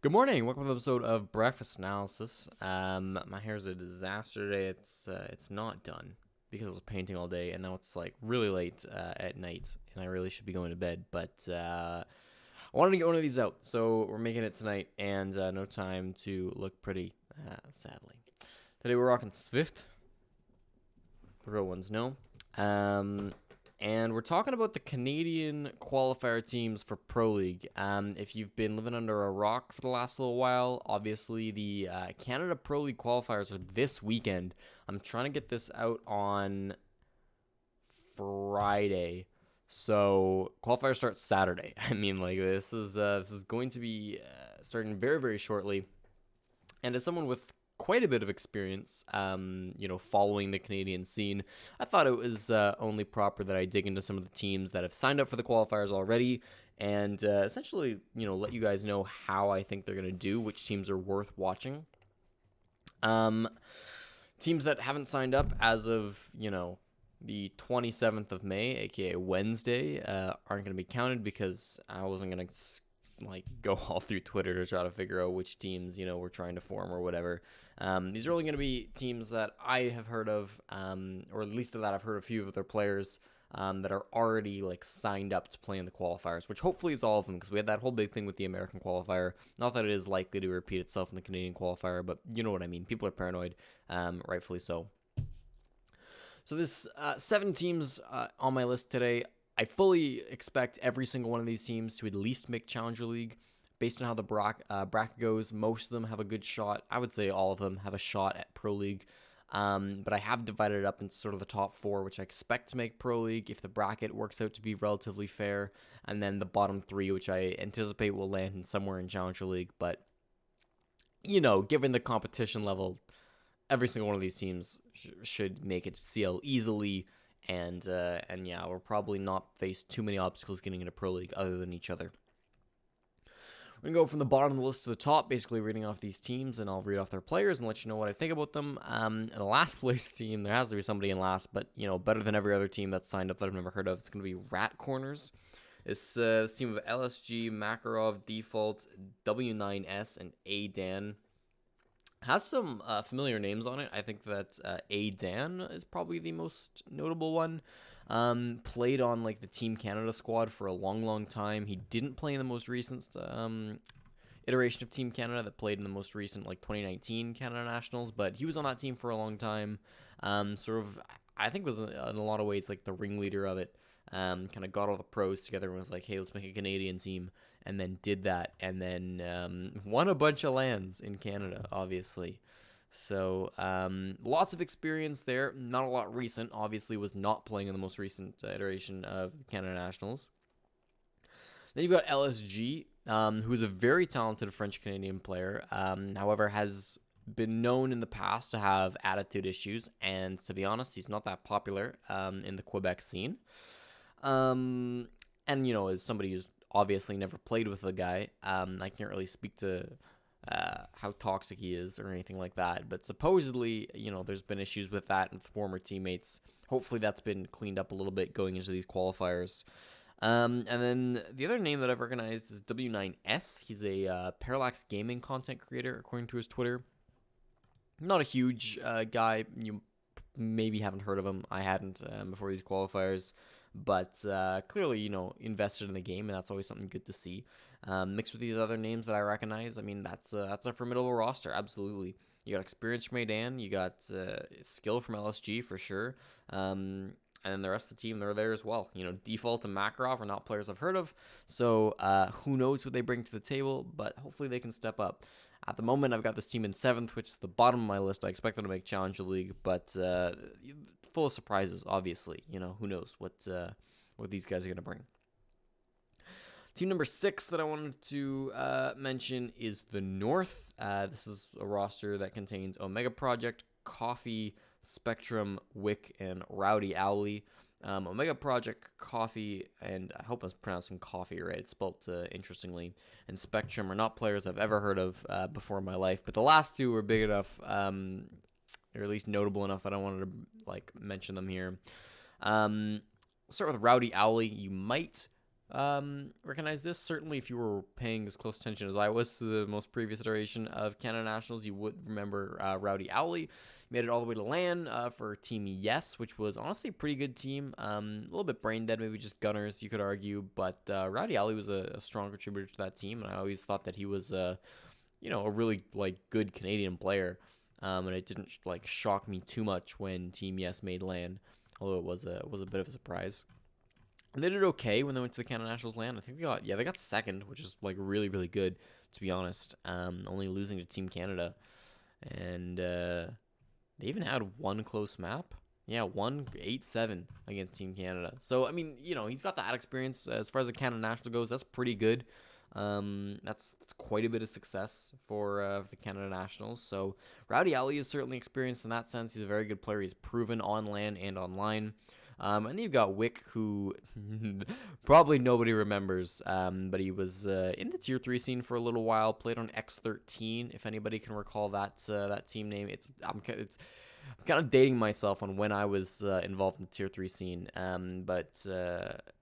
Good morning. Welcome to the episode of Breakfast Analysis. My hair's a disaster today. It's not done because I was painting all day, and now it's like really late at night, and I really should be going to bed. But I wanted to get one of these out, so we're making it tonight, and no time to look pretty. Sadly, today we're rocking Swift. The real ones know. And we're talking about the Canadian qualifier teams for Pro League. If you've been living under a rock for the last little while, obviously the Canada Pro League qualifiers are this weekend. I'm trying to get this out on Friday, so qualifiers start Saturday. I mean, like this is going to be starting very, very shortly. And as someone with quite a bit of experience, following the Canadian scene, I thought it was only proper that I dig into some of the teams that have signed up for the qualifiers already and essentially, let you guys know how I think they're going to do, which teams are worth watching. Teams that haven't signed up as of, the 27th of May, aka Wednesday, aren't going to be counted because I wasn't going to go all through Twitter to try to figure out which teams, we're trying to form or whatever. These are only going to be teams that I have heard of, or at least that I've heard a few of their players that are already signed up to play in the qualifiers, which hopefully is all of them because we had that whole big thing with the American qualifier. Not that it is likely to repeat itself in the Canadian qualifier, but you know what I mean. People are paranoid, rightfully so. So this 7 teams on my list today. I fully expect every single one of these teams to at least make Challenger League. Based on how the bracket goes, most of them have a good shot. I would say all of them have a shot at Pro League. But I have divided it up into sort of the top 4, which I expect to make Pro League if the bracket works out to be relatively fair. And then the bottom 3, which I anticipate will land in somewhere in Challenger League. But, given the competition level, every single one of these teams should make it to CL easily. And yeah, we'll probably not face too many obstacles getting into Pro League other than each other. We're going to go from the bottom of the list to the top, basically reading off these teams, and I'll read off their players and let you know what I think about them. And the last place team, there has to be somebody in last, but, better than every other team that's signed up that I've never heard of. It's going to be Rat Corners. This team of LSG, Makarov, Default, W9S, and ADAN. Has some familiar names on it. I think that ADAN is probably the most notable one. Played on the Team Canada squad for a long time. He didn't play in the most recent iteration of Team Canada that played in the most recent 2019 Canada Nationals, but he was on that team for a long time. I think was in a lot of ways the ringleader of it. Kind of got all the pros together and was like, hey, let's make a Canadian team, and then did that, and then won a bunch of lands in Canada, obviously. So lots of experience there, not a lot recent, obviously was not playing in the most recent iteration of the Canada Nationals. Then you've got LSG, who is a very talented French-Canadian player, however has been known in the past to have attitude issues, and to be honest, he's not that popular in the Quebec scene. And, as somebody who's obviously never played with the guy, I can't really speak to how toxic he is or anything like that. But supposedly, there's been issues with that and former teammates. Hopefully that's been cleaned up a little bit going into these qualifiers. And then the other name that I've recognized is W9S. He's a Parallax Gaming content creator, according to his Twitter. Not a huge guy. You maybe haven't heard of him. I hadn't before these qualifiers. But clearly, invested in the game, and that's always something good to see. Mixed with these other names that I recognize, I mean, that's a formidable roster, absolutely. You got experience from ADAN, you got skill from LSG for sure, and then the rest of the team, they're there as well. Default and Makarov are not players I've heard of, so who knows what they bring to the table, but hopefully they can step up. At the moment, I've got this team in 7th, which is the bottom of my list. I expect them to make Challenger League, but full of surprises, obviously. Who knows what these guys are going to bring. Team number 6 that I wanted to mention is the North. This is a roster that contains Omega Project, Coffee, Spectrum, Wick, and Rowdy Owly. Omega Project, Coffee, and I hope I was pronouncing Coffee right. It's spelled interestingly. And Spectrum are not players I've ever heard of before in my life, but the last 2 were big enough, or at least notable enough that I wanted to mention them here. Start with Rowdy Owly. You might Recognize this. Certainly, if you were paying as close attention as I was to the most previous iteration of Canada Nationals, you would remember Rowdy Owley made it all the way to LAN for Team Yes, which was honestly a pretty good team. A little bit brain dead, maybe just gunners, you could argue, but Rowdy Owley was a strong contributor to that team, and I always thought that he was, a really good Canadian player. And it didn't shock me too much when Team Yes made LAN, although it was a bit of a surprise. And they did okay when they went to the Canada Nationals LAN. I think they got second, which is really, really good, to be honest. Only losing to Team Canada. And they even had one close map. Yeah, 1-8-7 against Team Canada. So, I mean, he's got that experience. As far as the Canada National goes, that's pretty good. That's quite a bit of success for the Canada Nationals. So, Rowdy Owley is certainly experienced in that sense. He's a very good player. He's proven on LAN and online. And then you've got Wick, who probably nobody remembers, but he was in the Tier 3 scene for a little while, played on X13, if anybody can recall that team name. I'm kind of dating myself on when I was involved in the Tier 3 scene, but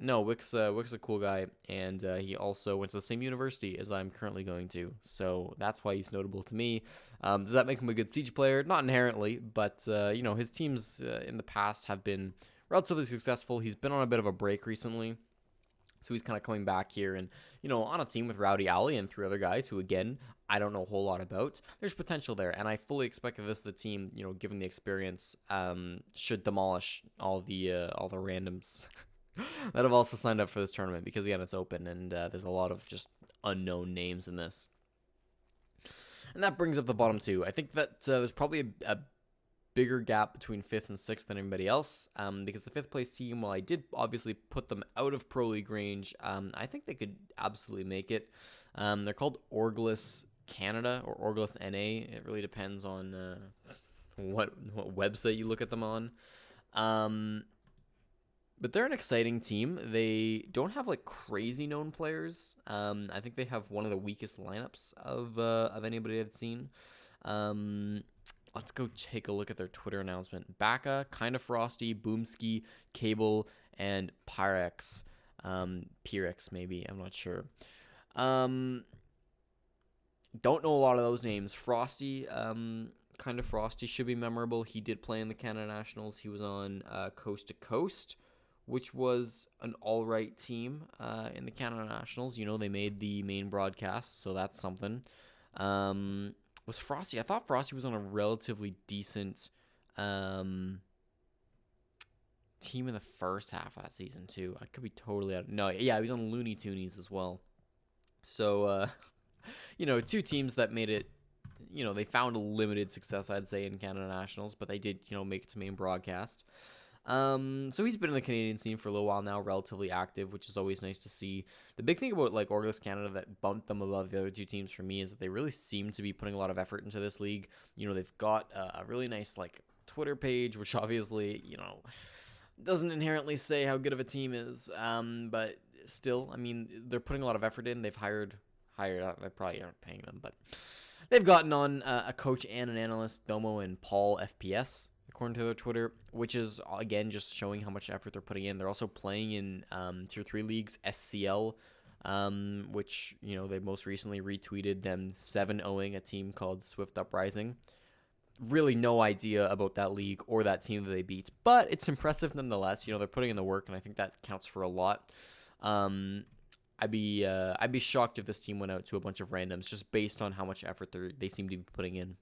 no, Wick's a cool guy, and he also went to the same university as I'm currently going to, so that's why he's notable to me. Does that make him a good Siege player? Not inherently, but his teams in the past have been relatively successful. He's been on a bit of a break recently, so he's kind of coming back here, and on a team with Rowdy Owley and 3 other guys who, again, I don't know a whole lot about. There's potential there, and I fully expect that this is a team, given the experience, should demolish all the randoms that have also signed up for this tournament, because again, it's open, and there's a lot of just unknown names in this. And that brings up the bottom 2. I think that there's probably a bigger gap between 5th and 6th than anybody else, because the 5th place team, while I did obviously put them out of Pro League range, I think they could absolutely make it. They're called Orglis Canada or Orglis NA. It really depends on what website you look at them on. But they're an exciting team. They don't have crazy known players. I think they have one of the weakest lineups of anybody I've seen. Let's go take a look at their Twitter announcement. Baka, Kinda Frosty, Boomski, Cable, and Pyrex. Pyrex, maybe. I'm not sure. Don't know a lot of those names. Frosty, Kinda Frosty should be memorable. He did play in the Canada Nationals. He was on Coast to Coast, which was an all-right team in the Canada Nationals. They made the main broadcast, so that's something. Was Frosty? I thought Frosty was on a relatively decent team in the first half of that season too. I could be totally out. No, yeah, he was on Looney Toonies as well. So, 2 teams that made it. They found a limited success, I'd say, in Canada Nationals, but they did, make it to main broadcast. So he's been in the Canadian scene for a little while now, relatively active, which is always nice to see. The big thing about Orglis Canada that bumped them above the other 2 teams for me is that they really seem to be putting a lot of effort into this league. They've got a really nice Twitter page, which obviously doesn't inherently say how good of a team is, but still, I mean, they're putting a lot of effort in. They've hired. They probably aren't paying them, but they've gotten on a coach and an analyst, Domo and Paul FPS, according to their Twitter, which is, again, just showing how much effort they're putting in. They're also playing in Tier 3 leagues, SCL, which, they most recently retweeted them 7-0ing a team called Swift Uprising. Really no idea about that league or that team that they beat, but it's impressive nonetheless. They're putting in the work, and I think that counts for a lot. I'd be shocked if this team went out to a bunch of randoms just based on how much effort they seem to be putting in.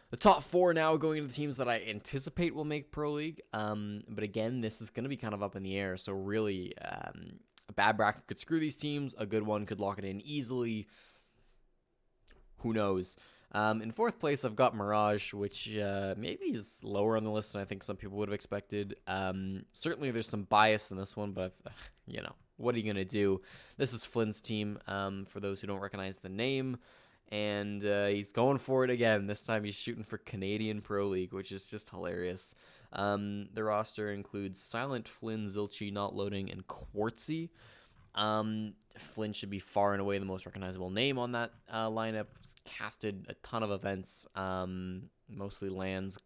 The top 4 now going to the teams that I anticipate will make Pro League. But again, this is going to be kind of up in the air. So really, a bad bracket could screw these teams. A good one could lock it in easily. Who knows? In 4th place, I've got Mirage, which maybe is lower on the list than I think some people would have expected. Certainly, there's some bias in this one, but what are you going to do? This is Flynn's team, for those who don't recognize the name. And he's going for it again. This time he's shooting for Canadian Pro League, which is just hilarious. The roster includes Silent, Flynn, Zilchi, Not Loading, and Quartzy. Flynn should be far and away the most recognizable name on that lineup. He's casted a ton of events, mostly lands,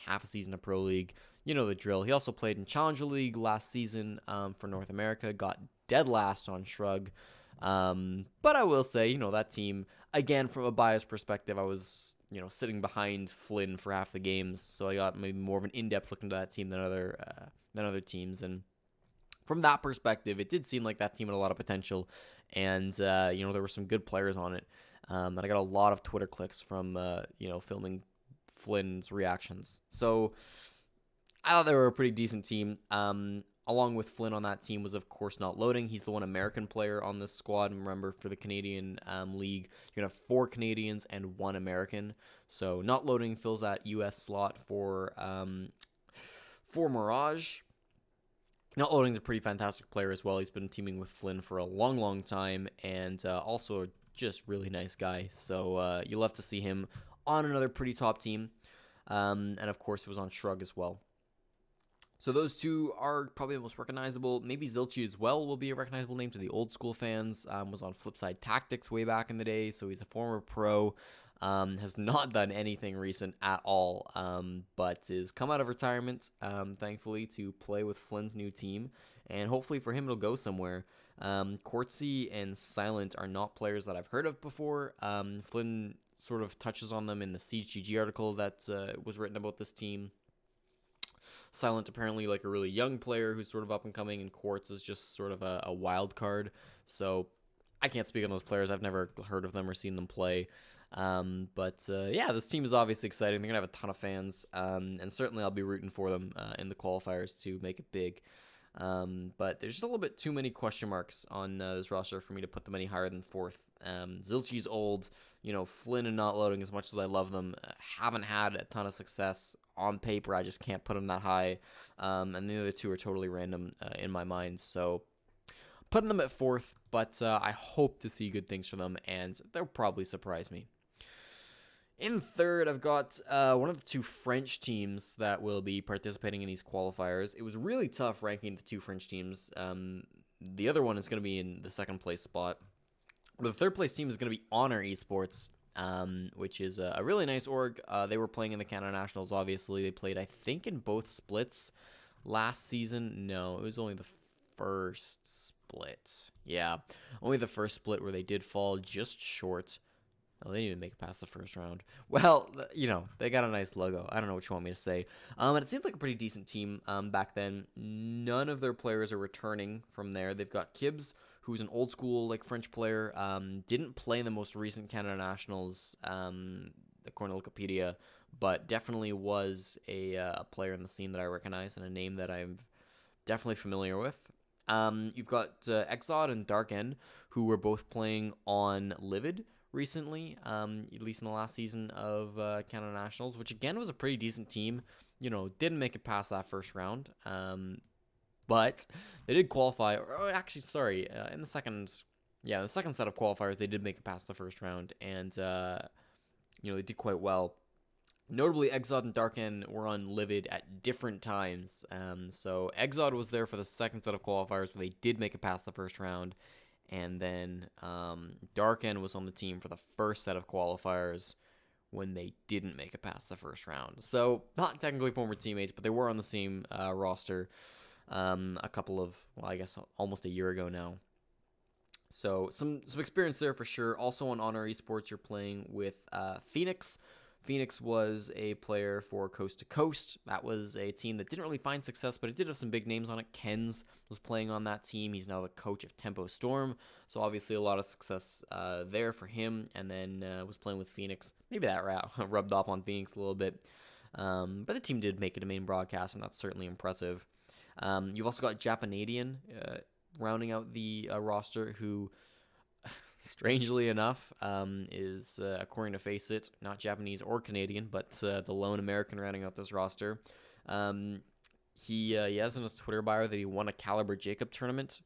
half a season of Pro League. You know the drill. He also played in Challenger League last season for North America, got dead last on Shrug. But I will say, you know, that team, again, from a biased perspective, I was, you know, sitting behind Flynn for half the games, so I got maybe more of an in-depth look into that team than other teams. And from that perspective, it did seem like that team had a lot of potential, and you know, there were some good players on it. And I got a lot of Twitter clicks from you know, filming Flynn's reactions. So I thought they were a pretty decent team. Along with Flynn on that team was, of course, Not Loading. He's the one American player on this squad. And remember, for the Canadian league, you're going to have 4 Canadians and 1 American. So Not Loading fills that U.S. slot for Mirage. Not Loading's a pretty fantastic player as well. He's been teaming with Flynn for a long, long time, and also just really nice guy. So you'll have to see him on another pretty top team. And of course, it was on Shrug as well. So those two are probably the most recognizable. Maybe Zilchi as well will be a recognizable name to the old school fans. Was on Flipside Tactics way back in the day, so he's a former pro. Has not done anything recent at all, but is come out of retirement, thankfully, to play with Flynn's new team, and hopefully for him it'll go somewhere. Quartzy and Silent are not players that I've heard of before. Flynn sort of touches on them in the CGG article that was written about this team. Silent apparently like a really young player who's sort of up and coming, and Quartz is just sort of a wild card. So I can't speak on those players. I've never heard of them or seen them play. But yeah, this team is obviously exciting. They're going to have a ton of fans, and certainly I'll be rooting for them in the qualifiers to make it big. But there's just a little bit too many question marks on this roster for me to put them any higher than 4th. Zilchi's old. You know, Flynn and Not Loading, as much as I love them, haven't had a ton of success. On paper, I just can't put them that high. And the other two are totally random in my mind. So putting them at 4th, but I hope to see good things from them, and they'll probably surprise me. In 3rd, I've got one of the 2 French teams that will be participating in these qualifiers. It was really tough ranking the 2 French teams. The other one is going to be in the 2nd place spot. But the 3rd place team is going to be Honor Esports, which is a really nice org. They were playing in the Canada Nationals, obviously. They played, I think, in both splits last season. No, it was only the first split. Yeah, only the first split where they did fall just short. Oh, they didn't even make it past the first round. Well, you know, they got a nice logo. I don't know what you want me to say. And it seemed like a pretty decent team back then. None of their players are returning from there. They've got Kybbs, who's an old school like French player. Didn't play in the most recent Canada Nationals, according to Wikipedia, but definitely was a player in the scene that I recognize and a name that I'm definitely familiar with. You've got Exod and DarkN, who were both playing on Livid recently, at least in the last season of Canada Nationals, which again was a pretty decent team. You know, didn't make it past that first round, but they did qualify. Or actually, sorry, in the second set of qualifiers, they did make it past the first round, and you know, they did quite well. Notably, Exod and DarkN were on Livid at different times. So Exod was there for the second set of qualifiers where they did make it past the first round. And then DarkN was on the team for the first set of qualifiers when they didn't make it past the first round. So not technically former teammates, but they were on the same roster a couple of, well, I guess almost a year ago now. So some experience there for sure. Also on Honor Esports, you're playing with Phoenix. Phoenix was a player for Coast to Coast. That was a team that didn't really find success, but it did have some big names on it. Kens was playing on that team. He's now the coach of Tempo Storm, so obviously a lot of success there for him, and then was playing with Phoenix. Maybe that rubbed off on Phoenix a little bit, but the team did make it a main broadcast, and that's certainly impressive. You've also got Japanadian rounding out the roster, who strangely enough, is, according to Faceit, not Japanese or Canadian, but the lone American rounding out this roster. He has in his Twitter bio that he won a Caliber Jacob tournament.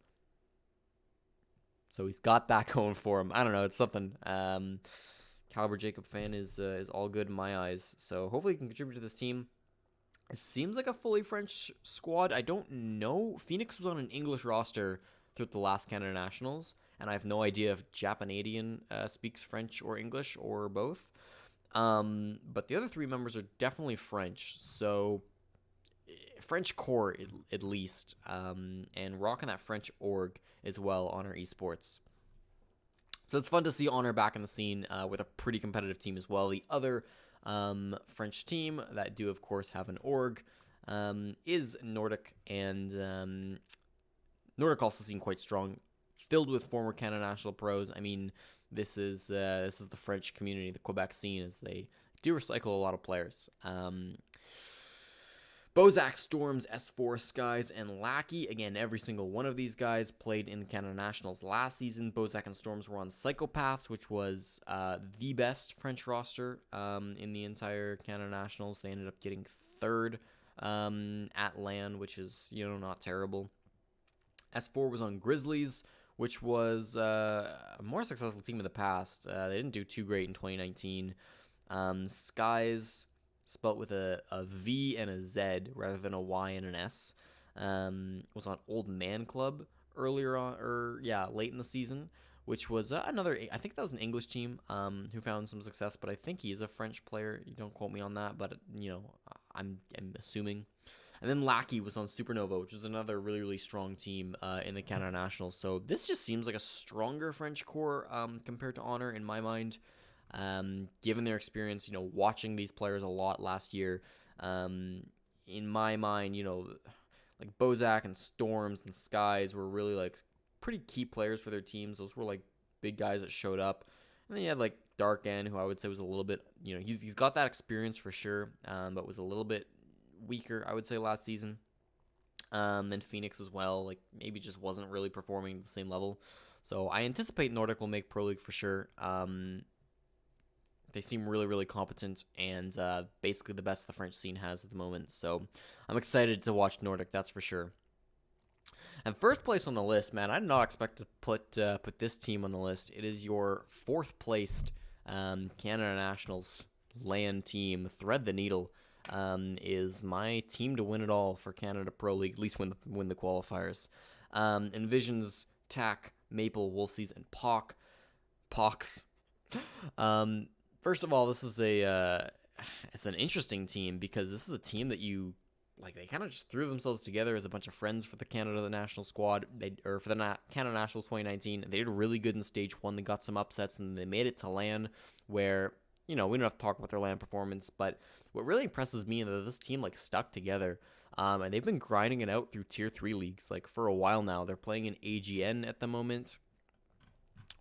So he's got that going for him. I don't know, it's something. Caliber Jacob fan is all good in my eyes. So hopefully he can contribute to this team. It seems like a fully French squad. I don't know. Phoenix was on an English roster throughout the last Canada Nationals, and I have no idea if Japanadian speaks French or English or both. But the other 3 members are definitely French, so French core at least, and rocking that French org as well on our esports. So it's fun to see Honor back in the scene with a pretty competitive team as well. The other French team that do, of course, have an org is Nordic, and Nordic also seem quite strong, filled with former Canada national pros. I mean, this is the French community, the Quebec scene, as they do recycle a lot of players. Bozak, Storms, S4, Skies, and Lackey. Again, every single one of these guys played in the Canada Nationals last season. Bozak and Storms were on Psychopaths, which was the best French roster in the entire Canada Nationals. They ended up getting 3rd at LAN, which is, not terrible. S4 was on Grizzlies, which was a more successful team in the past. They didn't do too great in 2019. Skies, spelt with a V and a Z rather than a Y and an S, was on Old Man Club earlier on, late in the season, which was another, I think that was an English team who found some success, but I think he's a French player. You don't quote me on that, but, I'm assuming. And then Lackey was on Supernova, which is another really, really strong team in the Canada Nationals. So this just seems like a stronger French core compared to Honor in my mind. Given their experience, watching these players a lot last year, in my mind, like Bozak and Storms and Skies were really like pretty key players for their teams. Those were like big guys that showed up. And then you had like DarkN, who I would say was a little bit, he's got that experience for sure, but was a little bit weaker, I would say, last season. And Phoenix as well, like maybe just wasn't really performing at the same level. So I anticipate Nordic will make Pro League for sure. They seem really, really competent and basically the best the French scene has at the moment. So I'm excited to watch Nordic, that's for sure. And first place on the list, man, I did not expect to put this team on the list. It is your 4th placed Canada Nationals LAN team. Thread the Needle is my team to win it all for Canada Pro League, at least win the qualifiers. Envisions, TAC, Maple, Wolfzies, and Pox. First of all, this is it's an interesting team because this is a team that they kind of just threw themselves together as a bunch of friends for the Canada National Squad, for the Canada Nationals 2019. They did really good in Stage 1. They got some upsets, and they made it to LAN where, we don't have to talk about their LAN performance, but what really impresses me is that this team, stuck together, and they've been grinding it out through Tier 3 leagues, for a while now. They're playing in AGN at the moment,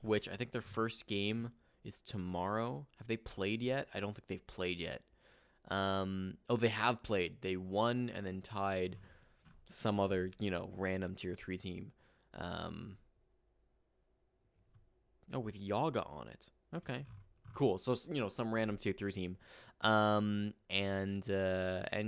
which I think their first game is tomorrow. Have they played yet? I don't think they've played yet. They have played. They won and then tied some other, random Tier 3 team. With Yaga on it. Okay. Cool. So, some random Tier 3 team. And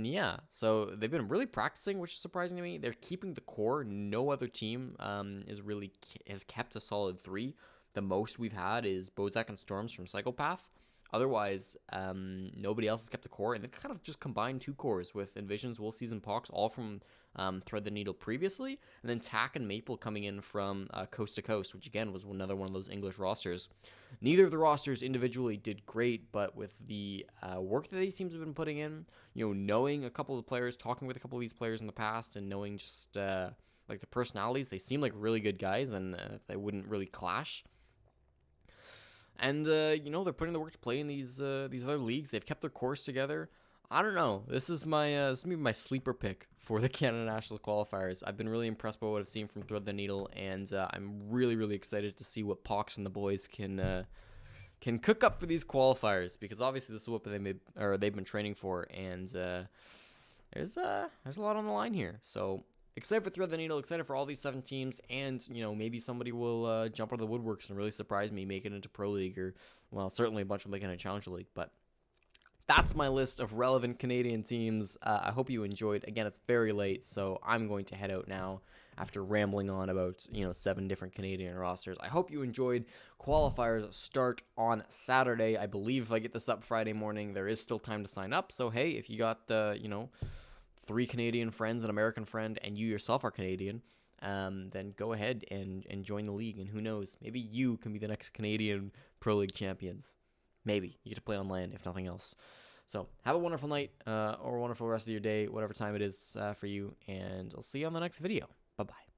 yeah, so they've been really practicing, which is surprising to me. They're keeping the core. No other team has kept a solid 3. The most we've had is Bozak and Storms from Psychopath. Otherwise, nobody else has kept the core, and they kind of just combined 2 cores with Envisions, Wolfzies, and Pox, all from Thread the Needle previously, and then TAC and Maple coming in from Coast to Coast, which again was another one of those English rosters. Neither of the rosters individually did great, but with the work that these teams have been putting in, knowing a couple of the players, talking with a couple of these players in the past, and knowing just the personalities, they seem like really good guys, and they wouldn't really clash. And, they're putting the work to play in these other leagues. They've kept their course together. I don't know. This is my sleeper pick for the Canada National Qualifiers. I've been really impressed by what I've seen from Thread the Needle, and I'm really, really excited to see what Pox and the boys can cook up for these qualifiers, because obviously this is what they've been training for, and there's a lot on the line here. So excited for Thread the Needle, excited for all these 7 teams, and, maybe somebody will jump out of the woodworks and really surprise me, make it into Pro League, or, well, certainly a bunch will make it into Challenger League, but that's my list of relevant Canadian teams. I hope you enjoyed. Again, it's very late, so I'm going to head out now after rambling on about, 7 different Canadian rosters. I hope you enjoyed. Qualifiers start on Saturday. I believe if I get this up Friday morning, there is still time to sign up, so hey, if you got the, 3 Canadian friends, an American friend, and you yourself are Canadian, then go ahead and join the league. And who knows, maybe you can be the next Canadian Pro League champions. Maybe you get to play on land, if nothing else. So have a wonderful night or a wonderful rest of your day, whatever time it is for you, and I'll see you on the next video. Bye-bye.